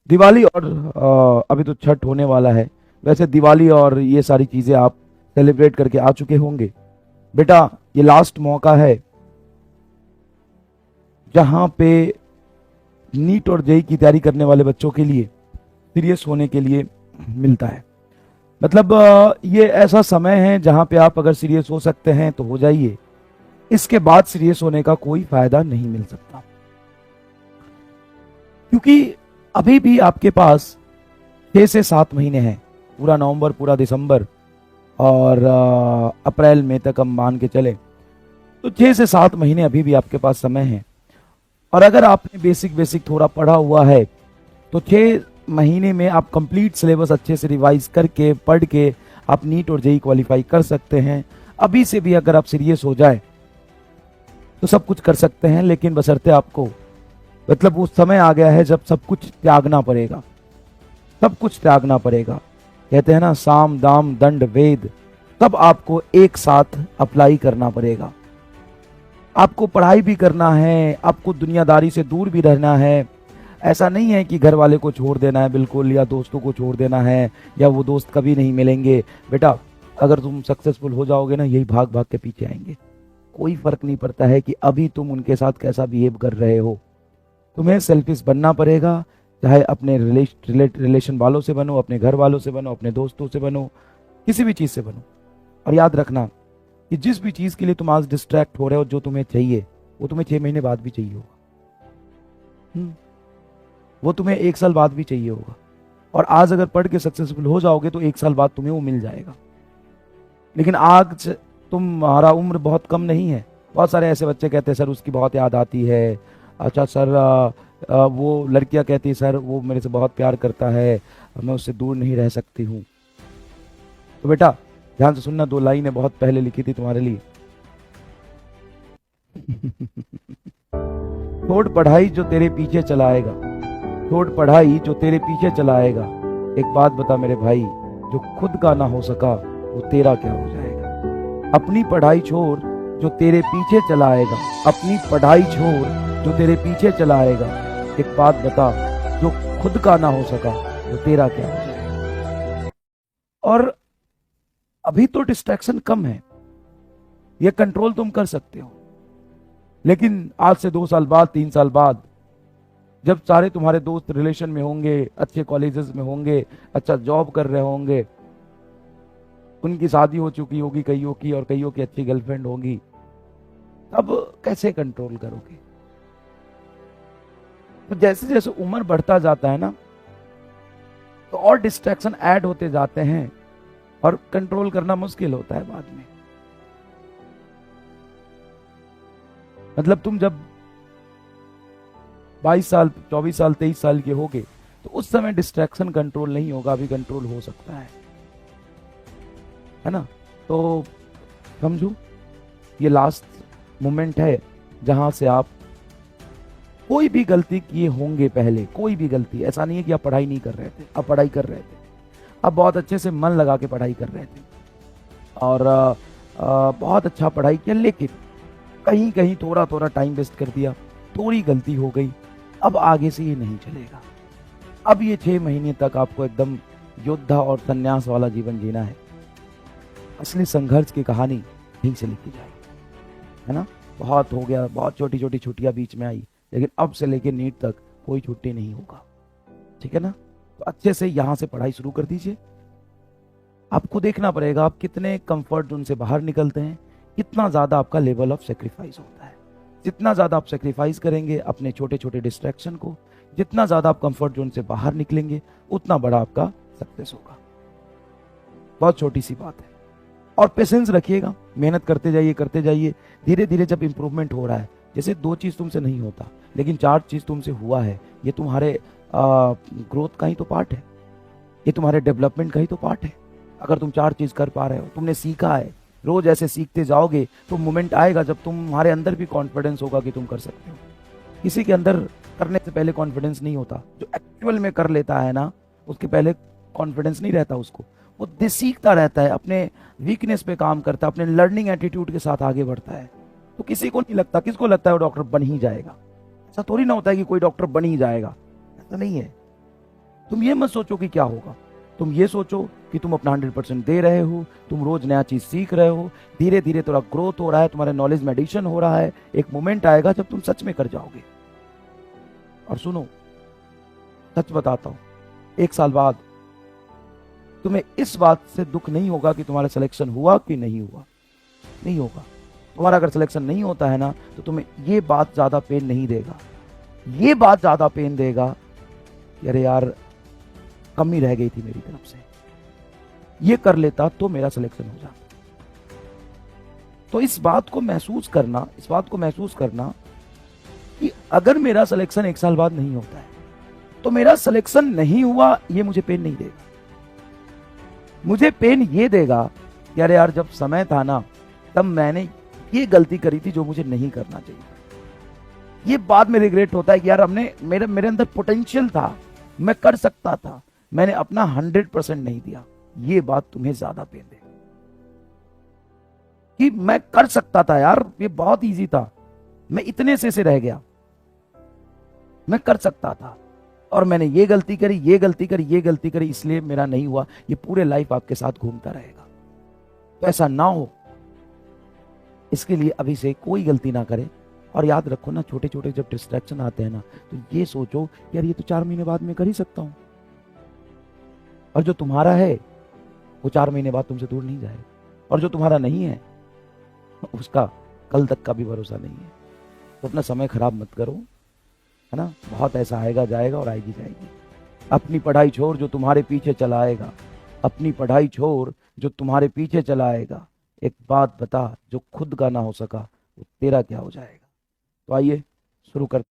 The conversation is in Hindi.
दिवाली और अभी तो छठ होने वाला है। वैसे दिवाली और ये सारी चीज़ें आप सेलिब्रेट करके आ चुके होंगे। बेटा, ये लास्ट मौका है जहां पे नीट और जेई की तैयारी करने वाले बच्चों के लिए सीरियस होने के लिए मिलता है। मतलब ये ऐसा समय है जहां पे आप अगर सीरियस हो सकते हैं तो हो जाइए। इसके बाद सीरियस होने का कोई फायदा नहीं मिल सकता, क्योंकि अभी भी आपके पास 6 से 7 महीने हैं। पूरा नवंबर, पूरा दिसंबर और अप्रैल मई तक हम मान के चले तो 6 से 7 महीने अभी भी आपके पास समय है। और अगर आपने बेसिक बेसिक थोड़ा पढ़ा हुआ है तो 6 महीने में आप कंप्लीट सिलेबस अच्छे से रिवाइज करके पढ़ के आप नीट और जेई क्वालिफाई कर सकते हैं। अभी से भी अगर आप सीरियस हो जाए तो सब कुछ कर सकते हैं, लेकिन बशर्ते आपको, मतलब वो समय आ गया है जब सब कुछ त्यागना पड़ेगा। सब कुछ त्यागना पड़ेगा। कहते हैं ना, साम दाम दंड वेद, सब आपको एक साथ अप्लाई करना पड़ेगा। आपको पढ़ाई भी करना है, आपको दुनियादारी से दूर भी रहना है। ऐसा नहीं है कि घर वाले को छोड़ देना है बिल्कुल, या दोस्तों को छोड़ देना है, या वो दोस्त कभी नहीं मिलेंगे। बेटा, अगर तुम सक्सेसफुल हो जाओगे ना, यही भाग भाग के पीछे आएंगे। कोई फर्क नहीं पड़ता है कि अभी तुम उनके साथ कैसा बिहेव कर रहे हो। तुम्हें सेल्फिश बनना पड़ेगा, चाहे अपने रिलेशन वालों से बनो, अपने घर वालों से बनो, अपने दोस्तों से बनो, किसी भी चीज़ से बनो। और याद रखना कि जिस भी चीज़ के लिए तुम आज डिस्ट्रैक्ट हो रहे हो, जो तुम्हें चाहिए वो तुम्हें 6 महीने बाद भी चाहिए होगा। वो तुम्हें 1 साल बाद भी चाहिए होगा। और आज अगर पढ़ के सक्सेसफुल हो जाओगे तो 1 साल बाद तुम्हें वो मिल जाएगा। लेकिन आज तुम्हारा उम्र बहुत कम नहीं है। बहुत सारे ऐसे बच्चे कहते हैं सर उसकी बहुत याद आती है। अच्छा सर, वो लड़कियां कहती है सर वो मेरे से बहुत प्यार करता है, मैं उससे दूर नहीं रह सकती हूँ। तो बेटा ध्यान से सुनना, 2 लाइनें बहुत पहले लिखी थी तुम्हारे लिए। छोड़ पढ़ाई जो तेरे पीछे चलाएगा, छोड़ पढ़ाई जो तेरे पीछे चलाएगा। एक बात बता मेरे भाई, जो खुद का ना हो सका वो तेरा क्या हो जाएगा। अपनी पढ़ाई छोड़ जो तेरे पीछे चलाएगा, अपनी पढ़ाई छोड़ जो तेरे पीछे चलाएगा। एक बात बता, जो खुद का ना हो सका वो तेरा क्या हो जाएगा। और अभी तो डिस्ट्रैक्शन कम है, ये कंट्रोल तुम कर सकते हो। लेकिन आज से 2 साल बाद, 3 साल बाद, जब सारे तुम्हारे दोस्त रिलेशन में होंगे, अच्छे कॉलेजेस में होंगे, अच्छा जॉब कर रहे होंगे, उनकी शादी हो चुकी होगी कईयों की, और कईयों की अच्छी गर्लफ्रेंड होगी, तब कैसे कंट्रोल करोगे। तो जैसे जैसे उम्र बढ़ता जाता है ना, तो और डिस्ट्रैक्शन ऐड होते जाते हैं और कंट्रोल करना मुश्किल होता है बाद में। मतलब तुम जब 22 साल, 24 साल, 23 साल के होगे तो उस समय डिस्ट्रैक्शन कंट्रोल नहीं होगा, अभी कंट्रोल हो सकता है ना। तो समझो, ये लास्ट मोमेंट है जहां से आप कोई भी गलती किए होंगे पहले, कोई भी गलती, ऐसा नहीं है कि आप पढ़ाई नहीं कर रहे थे, आप पढ़ाई कर रहे थे, आप बहुत अच्छे से मन लगा के पढ़ाई कर रहे थे और बहुत अच्छा पढ़ाई किया, लेकिन कहीं कहीं थोड़ा थोड़ा टाइम वेस्ट कर दिया, थोड़ी गलती हो गई। अब आगे से ये नहीं चलेगा। अब ये 6 महीने तक आपको एकदम योद्धा और संन्यास वाला जीवन जीना है। असली संघर्ष की कहानी यहीं से लिखी जाएगी, है ना। बहुत हो गया, बहुत छोटी छोटी छुट्टियां बीच में आई, लेकिन अब से लेकर नीट तक कोई छुट्टी नहीं होगा, ठीक है ना। तो अच्छे से यहां से पढ़ाई शुरू कर दीजिए। आपको देखना पड़ेगा आप कितने कंफर्ट जोन से बाहर निकलते हैं, कितना ज्यादा आपका लेवल ऑफ सेक्रीफाइस होता है। जितना ज्यादा आप सेक्रीफाइस करेंगे अपने छोटे छोटे डिस्ट्रैक्शन को, जितना ज्यादा आप कंफर्ट जोन से बाहर निकलेंगे, उतना बड़ा आपका सक्सेस होगा। बहुत छोटी सी बात है। और पेशेंस रखिएगा, मेहनत करते जाइए, करते जाइए। धीरे धीरे जब इंप्रूवमेंट हो रहा है, जैसे 2 चीज तुमसे नहीं होता लेकिन 4 चीज तुमसे हुआ है, ये तुम्हारे ग्रोथ का ही तो पार्ट है, ये तुम्हारे डेवलपमेंट का ही तो पार्ट है। अगर तुम 4 चीज कर पा रहे हो, तुमने सीखा है, रोज ऐसे सीखते जाओगे तो मोमेंट आएगा जब तुम्हारे अंदर भी कॉन्फिडेंस होगा कि तुम कर सकते हो। किसी के अंदर करने से पहले कॉन्फिडेंस नहीं होता, जो एक्चुअल में कर लेता है ना, उसके पहले कॉन्फिडेंस नहीं रहता उसको। वो सीखता रहता है, अपने वीकनेस पे काम करता है, अपने लर्निंग एटीट्यूड के साथ आगे बढ़ता है। तो किसी को नहीं लगता, किसको लगता है वो डॉक्टर बन ही जाएगा। ऐसा थोड़ी ना होता है कि कोई डॉक्टर बन ही जाएगा, ऐसा नहीं है। तुम ये मत सोचो कि क्या होगा, तुम ये सोचो कि तुम अपना 100% दे रहे हो, तुम रोज नया चीज सीख रहे हो, धीरे धीरे थोड़ा ग्रोथ हो रहा है, तुम्हारे नॉलेज में एडिशन हो रहा है। एक मोमेंट आएगा जब तुम सच में कर जाओगे। और सुनो, सच बताता हूं, 1 साल बाद तुम्हें इस बात से दुख नहीं होगा कि तुम्हारा सिलेक्शन हुआ कि नहीं हुआ, नहीं होगा। तुम्हारा अगर सिलेक्शन नहीं होता है ना, तो तुम्हें ये बात ज्यादा पेन नहीं देगा, ये बात ज्यादा पेन देगा कि अरे यार कमी रह गई थी मेरी तरफ से, ये कर लेता तो मेरा सिलेक्शन हो जाता। तो इस बात को महसूस करना, इस बात को महसूस करना कि अगर मेरा सिलेक्शन 1 साल बाद नहीं होता है तो मेरा सिलेक्शन नहीं हुआ, ये मुझे पेन नहीं देगा। मुझे पेन ये देगा कि अरे यार जब समय था ना, तब मैंने ये गलती करी थी जो मुझे नहीं करना चाहिए। ये बाद में रिग्रेट होता है कि यार हमने मेरे अंदर पोटेंशियल था, मैं कर सकता था, मैंने अपना 100% नहीं दिया। ये बात तुम्हें ज्यादा पेन देगी कि मैं कर सकता था यार, ये बहुत इजी था, मैं इतने से रह गया, मैं कर सकता था और मैंने ये गलती करी, ये गलती करी, ये गलती करी, इसलिए मेरा नहीं हुआ। ये पूरे लाइफ आपके साथ घूमता रहेगा। तो ऐसा ना हो, इसके लिए अभी से कोई गलती ना करे। और याद रखो ना, छोटे छोटे जब डिस्ट्रैक्शन आते हैं ना, तो ये सोचो यार ये तो 4 महीने बाद में कर ही सकता हूं, और जो तुम्हारा है वो 4 महीने बाद तुमसे दूर नहीं जाएगा, और जो तुम्हारा नहीं है उसका कल तक का भी भरोसा नहीं है। तो अपना समय खराब मत करो, है ना। बहुत ऐसा आएगा जाएगा और आएगी जाएगी। अपनी पढ़ाई छोड़ जो तुम्हारे पीछे चला आएगा, अपनी पढ़ाई छोड़ जो तुम्हारे पीछे चला आएगा। एक बात बता, जो खुद का ना हो सका वो तेरा क्या हो जाएगा। तो आइए शुरू कर